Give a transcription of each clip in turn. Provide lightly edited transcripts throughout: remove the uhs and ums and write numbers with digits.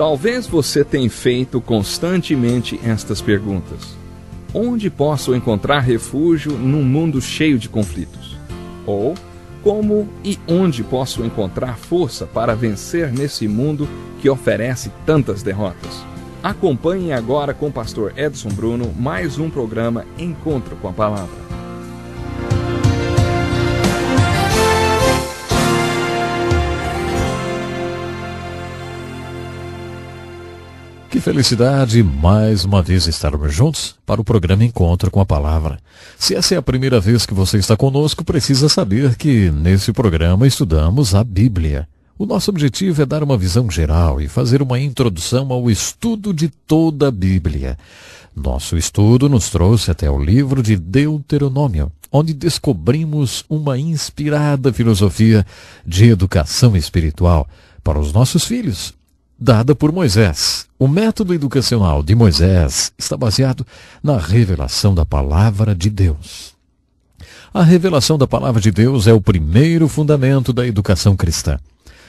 Talvez você tenha feito constantemente estas perguntas. Onde posso encontrar refúgio num mundo cheio de conflitos? Ou, como e onde posso encontrar força para vencer nesse mundo que oferece tantas derrotas? Acompanhe agora com o pastor Edson Bruno mais um programa Encontro com a Palavra. Que felicidade mais uma vez estarmos juntos para o programa Encontro com a Palavra. Se essa é a primeira vez que você está conosco, precisa saber que nesse programa estudamos a Bíblia. O nosso objetivo é dar uma visão geral e fazer uma introdução ao estudo de toda a Bíblia. Nosso estudo nos trouxe até o livro de Deuteronômio, onde descobrimos uma inspirada filosofia de educação espiritual para os nossos filhos, dada por Moisés. O método educacional de Moisés está baseado na revelação da Palavra de Deus. A revelação da Palavra de Deus é o primeiro fundamento da educação cristã.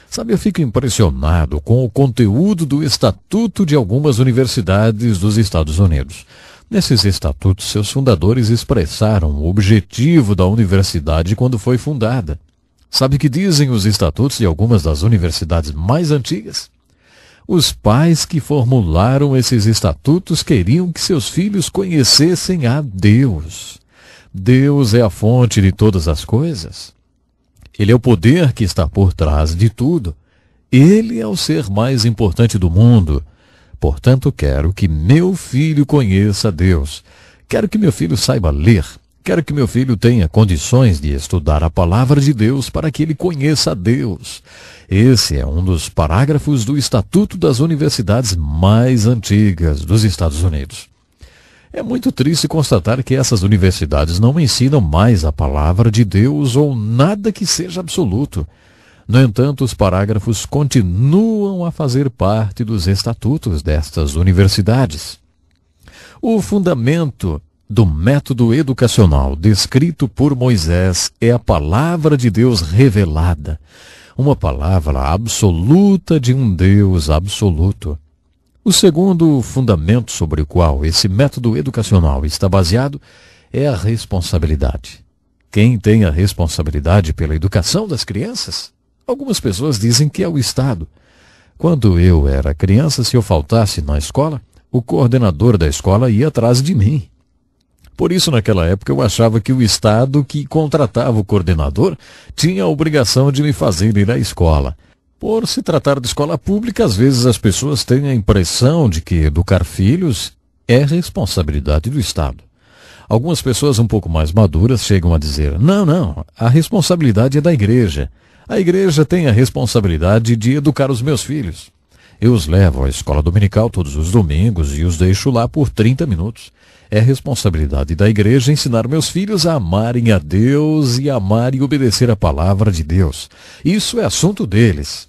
Sabe, eu fico impressionado com o conteúdo do estatuto de algumas universidades dos Estados Unidos. Nesses estatutos, seus fundadores expressaram o objetivo da universidade quando foi fundada. Sabe o que dizem os estatutos de algumas das universidades mais antigas? Os pais que formularam esses estatutos queriam que seus filhos conhecessem a Deus. Deus é a fonte de todas as coisas. Ele é o poder que está por trás de tudo. Ele é o ser mais importante do mundo. Portanto, quero que meu filho conheça a Deus. Quero que meu filho saiba ler. Quero que meu filho tenha condições de estudar a Palavra de Deus para que ele conheça a Deus. Esse é um dos parágrafos do Estatuto das Universidades mais antigas dos Estados Unidos. É muito triste constatar que essas universidades não ensinam mais a Palavra de Deus ou nada que seja absoluto. No entanto, os parágrafos continuam a fazer parte dos estatutos destas universidades. O fundamento do método educacional descrito por Moisés é a Palavra de Deus revelada, uma palavra absoluta de um Deus absoluto. O segundo fundamento sobre o qual esse método educacional está baseado é a responsabilidade. Quem tem a responsabilidade pela educação das crianças? Algumas pessoas dizem que é o Estado. Quando eu era criança, se eu faltasse na escola, o coordenador da escola ia atrás de mim. Por isso, naquela época, eu achava que o Estado que contratava o coordenador tinha a obrigação de me fazer ir à escola. Por se tratar de escola pública, às vezes as pessoas têm a impressão de que educar filhos é responsabilidade do Estado. Algumas pessoas um pouco mais maduras chegam a dizer, não, a responsabilidade é da igreja. A igreja tem a responsabilidade de educar os meus filhos. Eu os levo à escola dominical todos os domingos e os deixo lá por 30 minutos. É responsabilidade da igreja ensinar meus filhos a amarem a Deus e amar e obedecer a palavra de Deus. Isso é assunto deles.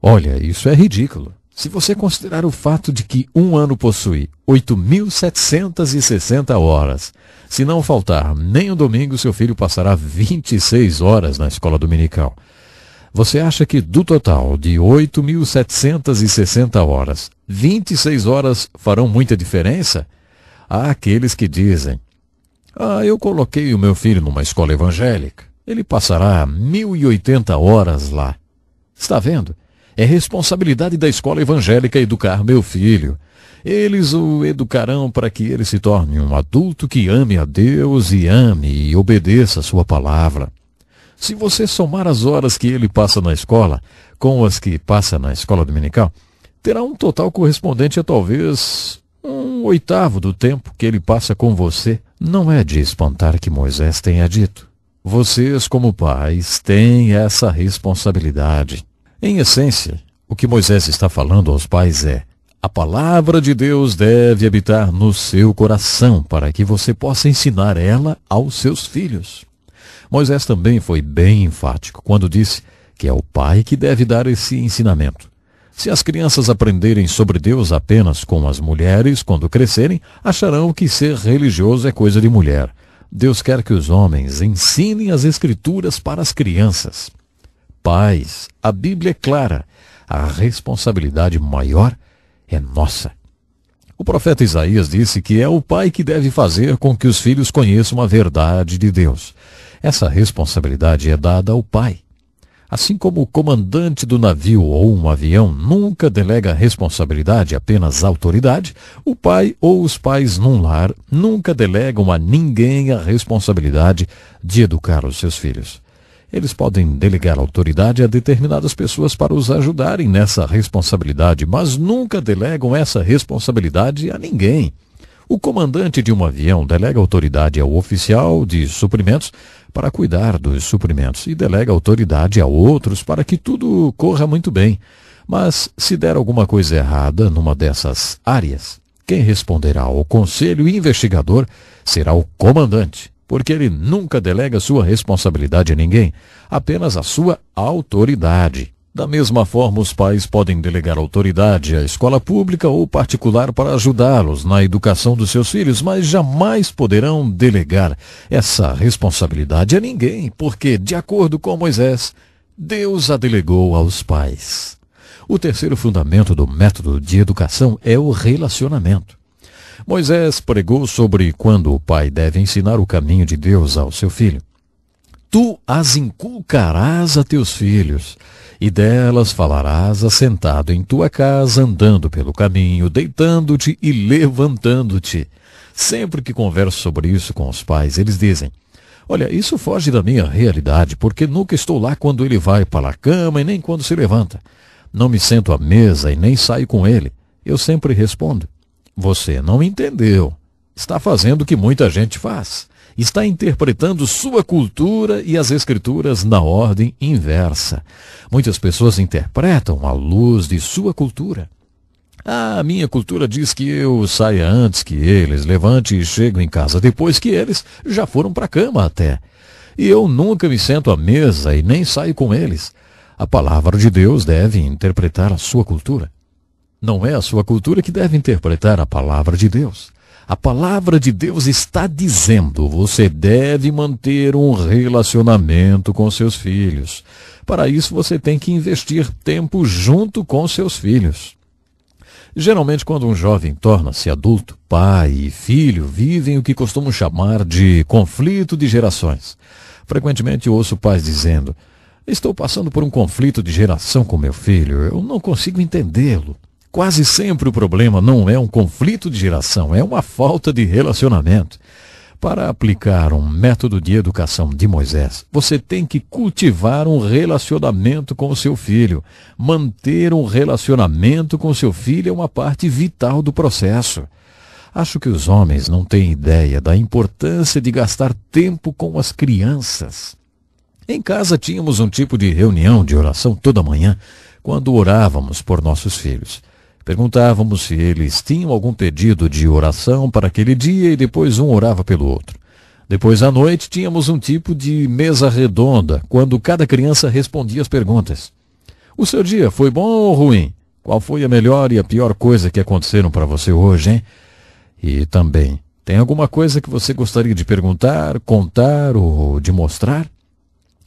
Olha, isso é ridículo. Se você considerar o fato de que um ano possui 8.760 horas, se não faltar nem um domingo, seu filho passará 26 horas na escola dominical. Você acha que do total de 8.760 horas, 26 horas farão muita diferença? Há aqueles que dizem, eu coloquei o meu filho numa escola evangélica, ele passará 1.080 horas lá. Está vendo? É responsabilidade da escola evangélica educar meu filho. Eles o educarão para que ele se torne um adulto que ame a Deus e ame e obedeça a sua palavra. Se você somar as horas que ele passa na escola com as que passa na escola dominical, terá um total correspondente a talvez 1/8 do tempo que ele passa com você. Não é de espantar que Moisés tenha dito. Vocês, como pais, têm essa responsabilidade. Em essência, o que Moisés está falando aos pais é: a palavra de Deus deve habitar no seu coração para que você possa ensinar ela aos seus filhos. Moisés também foi bem enfático quando disse que é o pai que deve dar esse ensinamento. Se as crianças aprenderem sobre Deus apenas com as mulheres, quando crescerem, acharão que ser religioso é coisa de mulher. Deus quer que os homens ensinem as Escrituras para as crianças. Pais, a Bíblia é clara. A responsabilidade maior é nossa. O profeta Isaías disse que é o pai que deve fazer com que os filhos conheçam a verdade de Deus. Essa responsabilidade é dada ao pai. Assim como o comandante do navio ou um avião nunca delega responsabilidade, apenas autoridade, o pai ou os pais num lar nunca delegam a ninguém a responsabilidade de educar os seus filhos. Eles podem delegar autoridade a determinadas pessoas para os ajudarem nessa responsabilidade, mas nunca delegam essa responsabilidade a ninguém. O comandante de um avião delega autoridade ao oficial de suprimentos para cuidar dos suprimentos e delega autoridade a outros para que tudo corra muito bem. Mas se der alguma coisa errada numa dessas áreas, quem responderá ao conselho investigador será o comandante, porque ele nunca delega sua responsabilidade a ninguém, apenas a sua autoridade. Da mesma forma, os pais podem delegar autoridade à escola pública ou particular para ajudá-los na educação dos seus filhos, mas jamais poderão delegar essa responsabilidade a ninguém, porque, de acordo com Moisés, Deus a delegou aos pais. O terceiro fundamento do método de educação é o relacionamento. Moisés pregou sobre quando o pai deve ensinar o caminho de Deus ao seu filho. Tu as inculcarás a teus filhos, e delas falarás assentado em tua casa, andando pelo caminho, deitando-te e levantando-te. Sempre que converso sobre isso com os pais, eles dizem: olha, isso foge da minha realidade, porque nunca estou lá quando ele vai para a cama e nem quando se levanta. Não me sento à mesa e nem saio com ele. Eu sempre respondo: você não entendeu. Está fazendo o que muita gente faz. Está interpretando sua cultura e as escrituras na ordem inversa. Muitas pessoas interpretam à luz de sua cultura. A minha cultura diz que eu saia antes que eles, levante e chego em casa depois que eles já foram para a cama até. E eu nunca me sento à mesa e nem saio com eles. A palavra de Deus deve interpretar a sua cultura. Não é a sua cultura que deve interpretar a palavra de Deus. A palavra de Deus está dizendo: você deve manter um relacionamento com seus filhos. Para isso, você tem que investir tempo junto com seus filhos. Geralmente, quando um jovem torna-se adulto, pai e filho vivem o que costumam chamar de conflito de gerações. Frequentemente ouço pais dizendo: estou passando por um conflito de geração com meu filho, eu não consigo entendê-lo. Quase sempre o problema não é um conflito de geração, é uma falta de relacionamento. Para aplicar um método de educação de Moisés, você tem que cultivar um relacionamento com o seu filho. Manter um relacionamento com seu filho é uma parte vital do processo. Acho que os homens não têm ideia da importância de gastar tempo com as crianças. Em casa tínhamos um tipo de reunião de oração toda manhã, quando orávamos por nossos filhos. Perguntávamos se eles tinham algum pedido de oração para aquele dia e depois um orava pelo outro. Depois à noite tínhamos um tipo de mesa redonda, quando cada criança respondia as perguntas. O seu dia foi bom ou ruim? Qual foi a melhor e a pior coisa que aconteceram para você hoje, hein? E também, tem alguma coisa que você gostaria de perguntar, contar ou de mostrar?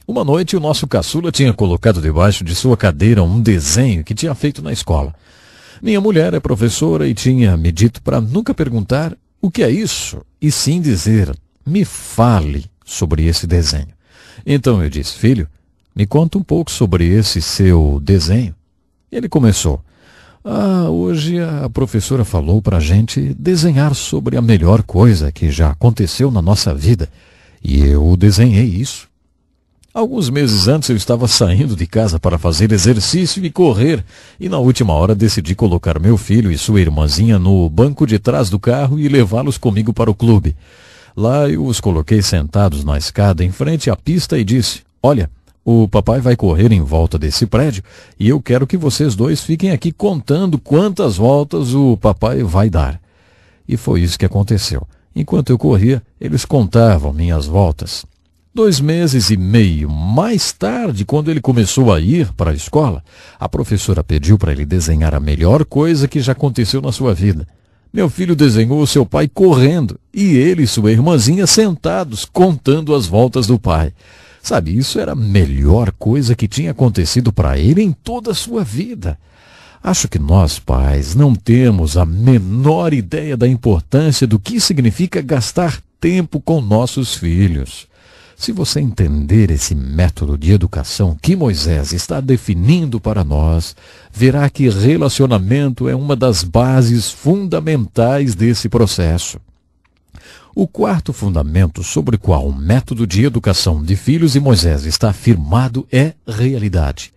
Uma noite o nosso caçula tinha colocado debaixo de sua cadeira um desenho que tinha feito na escola. Minha mulher é professora e tinha me dito para nunca perguntar o que é isso, e sim dizer: me fale sobre esse desenho. Então eu disse: filho, me conta um pouco sobre esse seu desenho. Ele começou: hoje a professora falou para a gente desenhar sobre a melhor coisa que já aconteceu na nossa vida, e eu desenhei isso. Alguns meses antes eu estava saindo de casa para fazer exercício e correr, e na última hora decidi colocar meu filho e sua irmãzinha no banco de trás do carro e levá-los comigo para o clube. Lá eu os coloquei sentados na escada em frente à pista e disse: olha, o papai vai correr em volta desse prédio e eu quero que vocês dois fiquem aqui contando quantas voltas o papai vai dar. E foi isso que aconteceu. Enquanto eu corria, eles contavam minhas voltas. 2 meses e meio mais tarde, quando ele começou a ir para a escola, a professora pediu para ele desenhar a melhor coisa que já aconteceu na sua vida. Meu filho desenhou seu pai correndo e ele e sua irmãzinha sentados, contando as voltas do pai. Sabe, isso era a melhor coisa que tinha acontecido para ele em toda a sua vida. Acho que nós, pais, não temos a menor ideia da importância do que significa gastar tempo com nossos filhos. Se você entender esse método de educação que Moisés está definindo para nós, verá que relacionamento é uma das bases fundamentais desse processo. O quarto fundamento sobre o qual o método de educação de filhos de Moisés está firmado é realidade.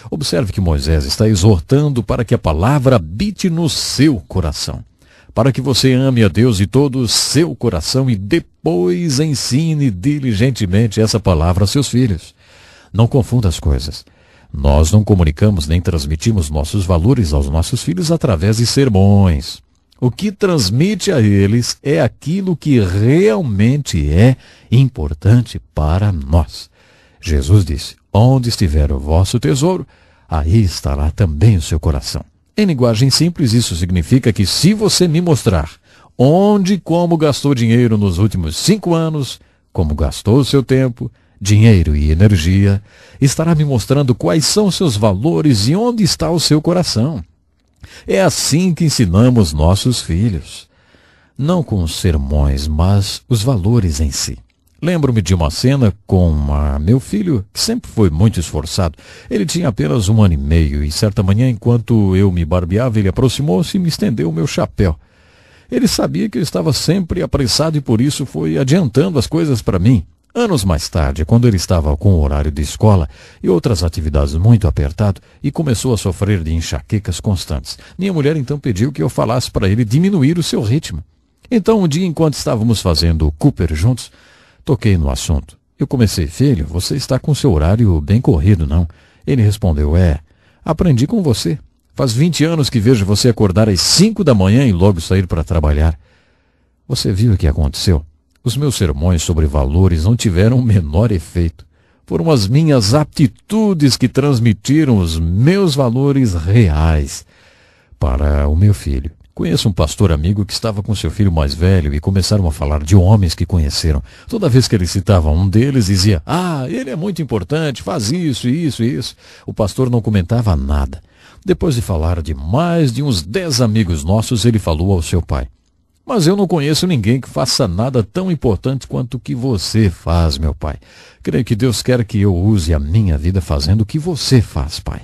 Observe que Moisés está exortando para que a palavra habite no seu coração, para que você ame a Deus de todo o seu coração e depois ensine diligentemente essa palavra a seus filhos. Não confunda as coisas. Nós não comunicamos nem transmitimos nossos valores aos nossos filhos através de sermões. O que transmite a eles é aquilo que realmente é importante para nós. Jesus disse: onde estiver o vosso tesouro, aí estará também o seu coração. Em linguagem simples, isso significa que se você me mostrar onde e como gastou dinheiro nos últimos 5 anos, como gastou o seu tempo, dinheiro e energia, estará me mostrando quais são os seus valores e onde está o seu coração. É assim que ensinamos nossos filhos. Não com os sermões, mas os valores em si. Lembro-me de uma cena com meu filho, que sempre foi muito esforçado. Ele tinha apenas 1 ano e meio e certa manhã, enquanto eu me barbeava, ele aproximou-se e me estendeu o meu chapéu. Ele sabia que eu estava sempre apressado e por isso foi adiantando as coisas para mim. Anos mais tarde, quando ele estava com o horário de escola e outras atividades muito apertado e começou a sofrer de enxaquecas constantes, minha mulher então pediu que eu falasse para ele diminuir o seu ritmo. Então, um dia, enquanto estávamos fazendo o Cooper juntos, toquei no assunto. Eu comecei: filho, você está com seu horário bem corrido, não? Ele respondeu: aprendi com você. Faz 20 anos que vejo você acordar às 5 da manhã e logo sair para trabalhar. Você viu o que aconteceu? Os meus sermões sobre valores não tiveram o menor efeito. Foram as minhas atitudes que transmitiram os meus valores reais para o meu filho. Conheço um pastor amigo que estava com seu filho mais velho e começaram a falar de homens que conheceram. Toda vez que ele citava um deles, dizia: ele é muito importante, faz isso, isso, isso. O pastor não comentava nada. Depois de falar de mais de uns 10 amigos nossos, ele falou ao seu pai: mas eu não conheço ninguém que faça nada tão importante quanto o que você faz, meu pai. Creio que Deus quer que eu use a minha vida fazendo o que você faz, pai.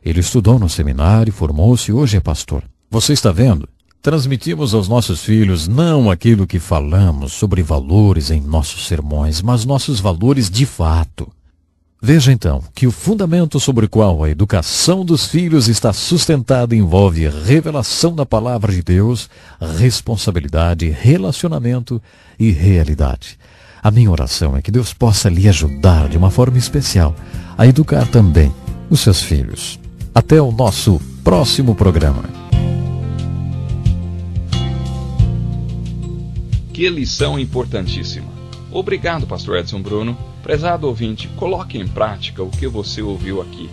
Ele estudou no seminário, formou-se e hoje é pastor. Você está vendo? Transmitimos aos nossos filhos não aquilo que falamos sobre valores em nossos sermões, mas nossos valores de fato. Veja então que o fundamento sobre o qual a educação dos filhos está sustentada envolve revelação da palavra de Deus, responsabilidade, relacionamento e realidade. A minha oração é que Deus possa lhe ajudar de uma forma especial a educar também os seus filhos. Até o nosso próximo programa. Que lição importantíssima. Obrigado, pastor Edson Bruno. Prezado ouvinte, coloque em prática o que você ouviu aqui.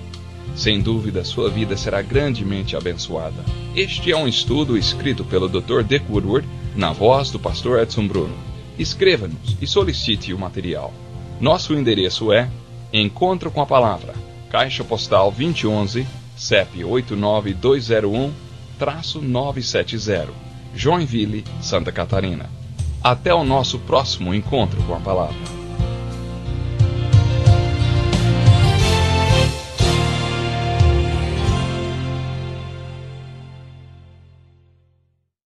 Sem dúvida, sua vida será grandemente abençoada. Este é um estudo escrito pelo Dr. Dick Woodward, na voz do pastor Edson Bruno. Escreva-nos e solicite o material. Nosso endereço é Encontro com a Palavra, Caixa Postal 2011, CEP 89201-970, Joinville, Santa Catarina. Até o nosso próximo encontro com a Palavra.